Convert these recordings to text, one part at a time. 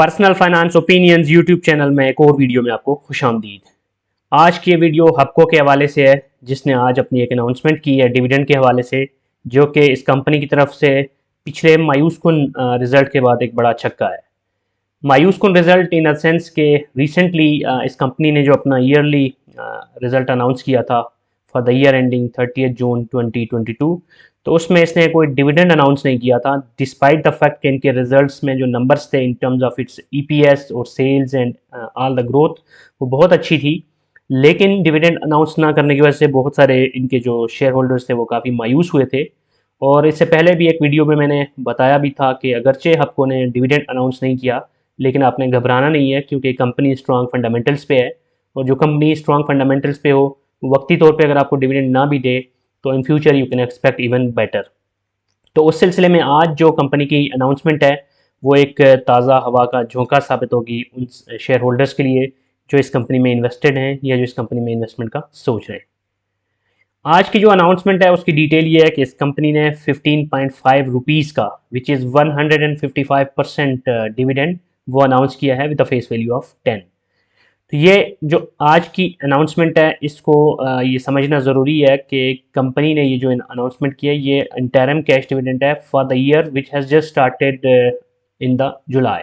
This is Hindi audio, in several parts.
Personal finance opinions YouTube channel में एक और वीडियो में आपको खुशामदीद। आज की ये वीडियो हबको के हवाले से है, जिसने आज अपनी एक अनाउंसमेंट की है डिविडेंड के हवाले से, जो कि इस कंपनी की तरफ से पिछले मायूस कुन रिजल्ट के बाद एक बड़ा छक्का है। मायूस कुन रिजल्ट इन द सेंस के रिसेंटली इस कंपनी ने जो अपना ईयरली रिजल्ट अनाउंस किया था फॉर द ईयर एंडिंग 30 जून 2022, तो उसमें इसने कोई डिविडेंड अनाउंस नहीं किया था, डिस्पाइट द फैक्ट कि इनके रिजल्ट्स में जो नंबर्स थे in terms of its EPS और sales and all the growth वो बहुत अच्छी थी। लेकिन डिविडेंड अनाउंस ना करने की वजह से बहुत सारे इनके जो शेयर होल्डर्स थे वो काफ़ी मायूस हुए थे। और इससे पहले भी एक वीडियो में मैंने बताया भी था कि अगरचे हबको ने डिविडेंड अनाउंस नहीं किया, लेकिन आपने घबराना नहीं है, क्योंकि कंपनी स्ट्रॉन्ग फंडामेंटल्स पे है। और जो कंपनी स्ट्रॉन्ग फंडामेंटल्स पे हो, वक्ती तौर पे अगर आपको डिविडेंड ना भी दे तो in future you can expect even better. तो उस सिलसिले में आज जो कंपनी की अनाउंसमेंट है वो एक ताज़ा हवा का झोंका साबित होगी उन शेयर होल्डर्स के लिए जो इस कंपनी में इन्वेस्टेड हैं या जो इस कंपनी में इन्वेस्टमेंट का सोच रहे हैं। आज की जो अनाउंसमेंट है उसकी डिटेल ये है कि इस कंपनी ने 15.5 रुपीज़ का, विच इज़ 155% डिविडेंड, वो अनाउंस किया है with the face value of 10। तो ये जो आज की अनाउंसमेंट है इसको ये समझना ज़रूरी है कि कंपनी ने ये जो अनाउंसमेंट किया है ये इंटरिम कैश डिविडेंड है for the year which has just started in the July.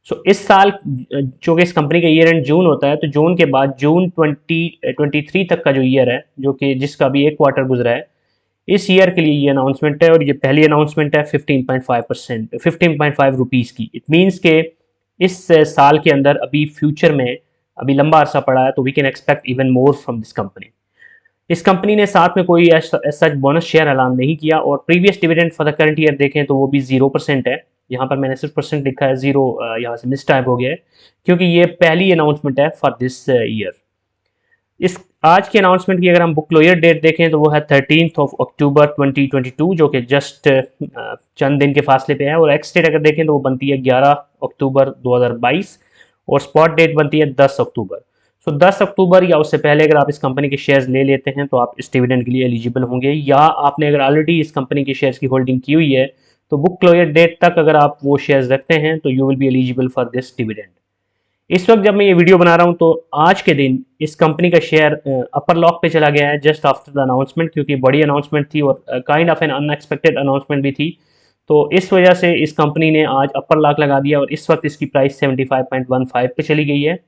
सो इस साल जो कि इस कंपनी का ईयर एंड जून होता है, तो जून के बाद जून 2023 तक का जो ईयर है, जो कि जिसका अभी एक क्वार्टर गुजरा है, इस ईयर के लिए ये अनाउंसमेंट है। और ये पहली अनाउंसमेंट है 15.5 रुपीज़ की। इट मीन्स के इस साल के अंदर अभी फ्यूचर में अभी लंबा अरसा पड़ा है, तो we can expect even more from this company. इस कंपनी ने साथ में कोई सच बोनस शेयर ऐलान नहीं किया। और previous dividend for the current year देखें तो वो भी 0% है। यहाँ पर मैंने सिर्फ परसेंट लिखा है, जीरो यहाँ से मिस टाइप हो गया है, क्योंकि ये पहली अनाउंसमेंट है फॉर दिस ईयर। इस आज की अनाउंसमेंट की अगर हम बुक क्लोजर डेट देखें तो वो है 13 अक्टूबर 2022, जो कि जस्ट चंद दिन के फासले पे है। और एक्स डेट अगर देखें तो वो बनती है 11 अक्टूबर 2022 और स्पॉट डेट बनती है 10 अक्टूबर। सो 10 अक्टूबर या उससे पहले अगर आप इस कंपनी के शेयर्स ले लेते हैं तो आप इस डिविडेंड के लिए एलिजिबल होंगे, या आपने अगर ऑलरेडी इस कंपनी के शेयर्स की होल्डिंग की हुई है तो बुक क्लोजर डेट तक अगर आप वो शेयर्स रखते हैं तो you will be eligible for this dividend. इस वक्त जब मैं ये वीडियो बना रहा हूँ तो आज के दिन इस कंपनी का शेयर अपर लॉक पे चला गया है जस्ट आफ्टर द अनाउंसमेंट, क्योंकि बड़ी अनाउंसमेंट थी और kind of N unexpected announcement भी थी। तो इस वजह से इस कंपनी ने आज अपर लॉक लगा दिया और इस वक्त इसकी प्राइस 75.15 पे चली गई है।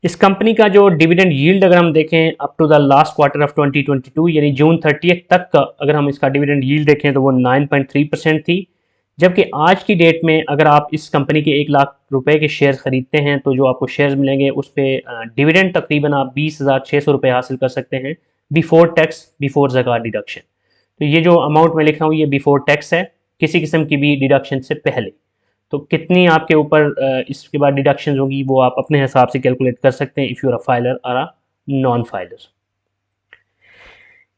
इस कंपनी का जो डिविडेंड यील्ड अगर हम देखें up to the last quarter of 2022 यानी जून 30 तक का अगर हम इसका डिविडेंड यील्ड देखें तो वो 9.3% थी। जबकि आज की डेट में अगर आप इस कंपनी के 1 लाख रुपए के शेयर खरीदते हैं तो जो आपको शेयर्स मिलेंगे उस पर डिविडेंड तकरीबन आप 20,600 रुपये हासिल कर सकते हैं बिफोर टैक्स, बिफोर ज़कात डिडक्शन। तो ये जो अमाउंट मैं लिख रहा हूँ ये बिफोर टैक्स है, किसी किस्म की भी डिडक्शन से पहले। तो कितनी आपके ऊपर इसके बाद डिडक्शन होगी वो आप अपने हिसाब से कैलकुलेट कर सकते हैं if you are a filer or a non filer.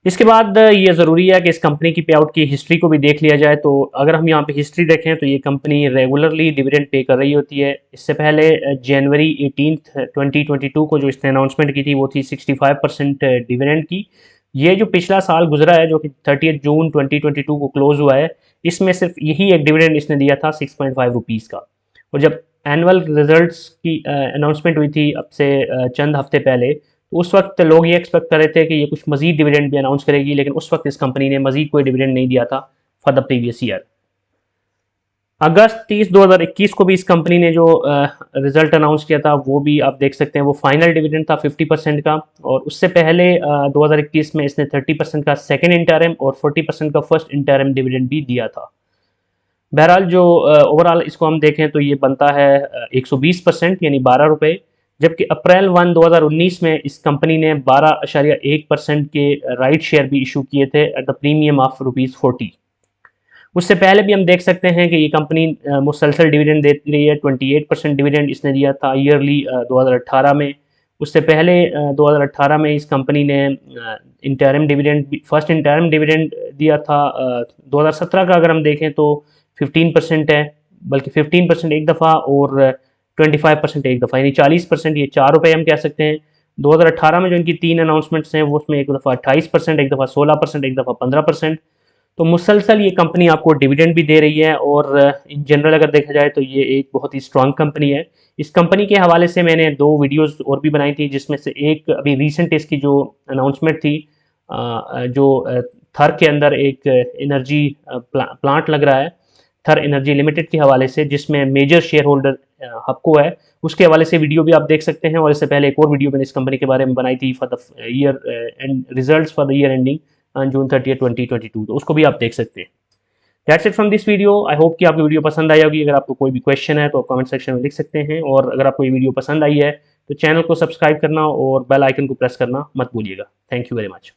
इसके बाद ये ज़रूरी है कि इस कंपनी की पे आउट की हिस्ट्री को भी देख लिया जाए। तो अगर हम यहाँ पे हिस्ट्री देखें तो ये कंपनी रेगुलरली डिविडेंड पे कर रही होती है। इससे पहले जनवरी 18 2022 को जो इसने अनाउंसमेंट की थी वो थी 65% डिविडेंड की। ये जो पिछला साल गुजरा है जो कि 30 जून 2022 को क्लोज हुआ है, इसमें सिर्फ यही एक डिविडेंड इसने दिया था 6.5 रुपीज़ का। और जब एनुअल रिजल्ट्स की अनाउंसमेंट हुई थी अब से चंद हफ्ते पहले, तो उस वक्त लोग ये एक्सपेक्ट कर रहे थे कि ये कुछ मजीद डिविडेंड भी अनाउंस करेगी, लेकिन उस वक्त इस कंपनी ने मजीद कोई डिविडेंड नहीं दिया था फॉर द प्रीवियस ईयर। अगस्त 30 2021 को भी इस कंपनी ने जो रिजल्ट अनाउंस किया था वो भी आप देख सकते हैं, वो फाइनल डिविडेंड था 50% का। और उससे पहले 2021 में इसने 30% का सेकेंड इंटरिम और 40% का फर्स्ट इंटरिम डिविडेंड भी दिया था। बहरहाल जो ओवरऑल इसको हम देखें तो ये बनता है 120% यानी 12 रुपये। जबकि अप्रैल 1 2019 में इस कंपनी ने 12.1% के राइट शेयर भी इशू किए थे एट द प्रीमियम ऑफ ₹40। उससे पहले भी हम देख सकते हैं कि ये कंपनी मुसलसल डिविडेंड देती रही है। 28% डिविडेंड इसने दिया था ईयरली 2018 में। उससे पहले 2018 में इस कंपनी ने interim dividend, first interim dividend दिया था। 2017 का अगर हम देखें तो 15% है, बल्कि 15% एक दफ़ा और 25% एक दफ़ा, यानी 40%, ये 4 रुपये हम कह सकते हैं। 2018 में जो इनकी 3 अनाउंसमेंट्स हैं वो उसमें एक दफ़ा 28%, एक दफ़ा 16%, एक दफ़ा 15%। तो मुसलसल ये कंपनी आपको डिविडेंड भी दे रही है और इन जनरल अगर देखा जाए तो ये एक बहुत ही स्ट्रांग कंपनी है। इस कंपनी के हवाले से मैंने 2 वीडियोस और भी बनाई थी, जिसमें से एक अभी रिसेंट इसकी जो अनाउंसमेंट थी, जो थर के अंदर एक एनर्जी प्लांट लग रहा है, थर एनर्जी लिमिटेड के हवाले से, जिसमें मेजर शेयर होल्डर हपको है, उसके हवाले से वीडियो भी आप देख सकते हैं। और इससे पहले एक और वीडियो मैंने इस कंपनी के बारे में बनाई थी for the year end results for the year ending June 30 2022, तो उसको भी आप देख सकते हैं। That's it from this video. I hope कि आपको वीडियो पसंद आई होगी। अगर आपको कोई भी क्वेश्चन है तो आप कमेंट सेक्शन में लिख सकते हैं, और अगर आपको ये वीडियो पसंद आई है तो चैनल को सब्सक्राइब करना और बेल आइकन को प्रेस करना मत भूलिएगा। Thank you very much.